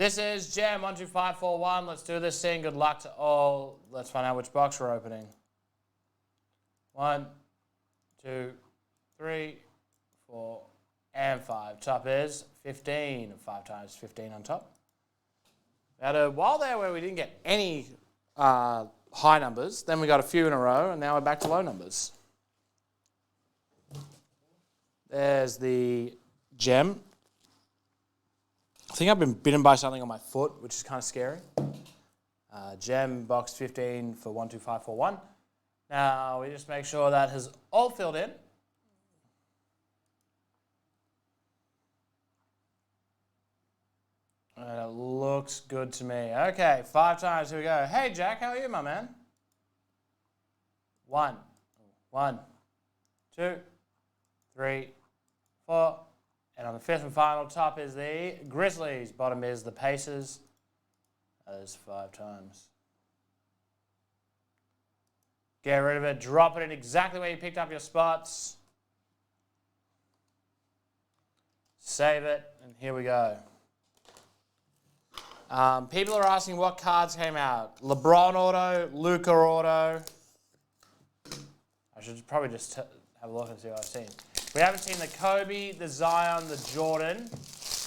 This is Gem 12541. Let's do this thing. Good luck to all. Let's find out which box we're opening. 1, 2, 3, 4, and 5. Top is 15. 5 times 15 on top. We had a while there where we didn't get any high numbers. Then we got a few in a row, and now we're back to low numbers. There's the Gem. I think I've been bitten by something on my foot, which is kind of scary. Gem box 15 for 12541. Now we just make sure that has all filled in. And it looks good to me. Okay, 5 times. Here we go. Hey Jack, how are you, my man? 1, 2, 3, 4. And on the 5th and final, top is the Grizzlies. Bottom is the Pacers. That is 5 times. Get rid of it. Drop it in exactly where you picked up your spots. Save it. And here we go. People are asking what cards came out. LeBron auto, Luka auto. I should probably just have a look and see what I've seen. We haven't seen the Kobe, the Zion, the Jordan,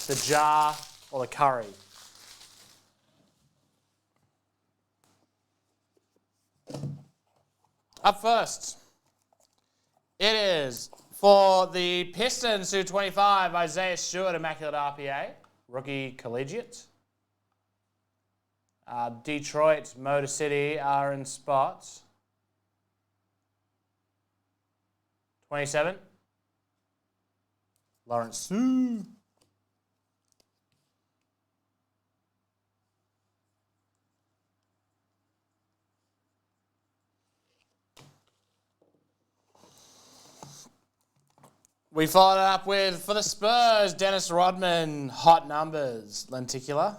the Ja, or the Curry. Up first, it is for the Pistons 225, Isaiah Stewart, Immaculate RPA, rookie collegiate. Detroit, Motor City are in spots. 27. Lawrence Sue. We followed it up with, for the Spurs, Dennis Rodman, hot numbers, lenticular.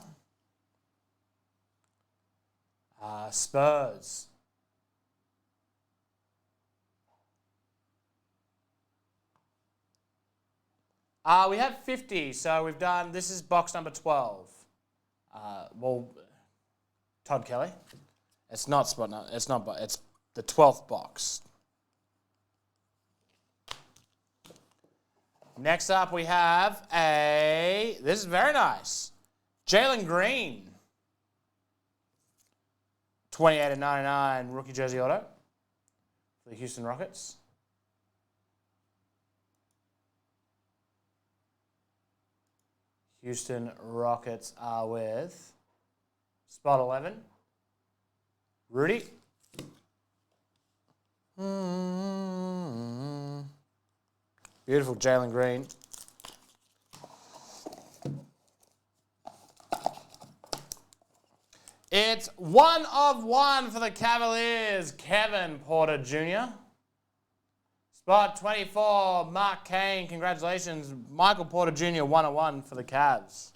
Spurs. We have 50, so we've done, this is box number 12. Todd Kelly. It's not spot, no, it's not, it's the 12th box. Next up we have this is very nice. Jalen Green. 28/99 rookie jersey auto for the Houston Rockets. Houston Rockets are with spot 11. Rudy. Beautiful Jalen Green. It's 1 of 1 for the Cavaliers, Kevin Porter Jr. Spot 24, Mark Kane, congratulations. Michael Porter Jr., 1 of 1 for the Cavs.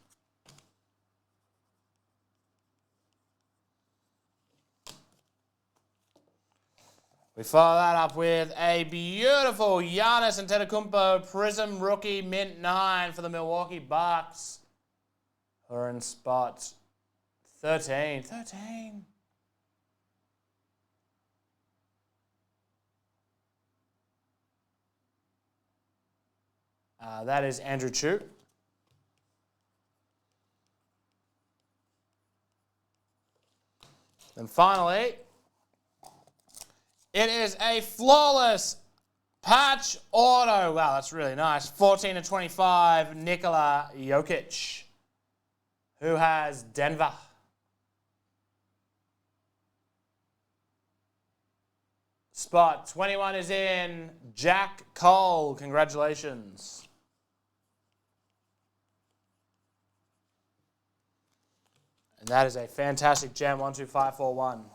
We follow that up with a beautiful Giannis Antetokounmpo Prism Rookie Mint 9 for the Milwaukee Bucks. We're in spot 13. That is Andrew Chu. And finally, it is a flawless patch auto. Wow, that's really nice. 14/25, Nikola Jokic, who has Denver. Spot 21 is in Jack Cole. Congratulations. And that is a fantastic Gem 12541.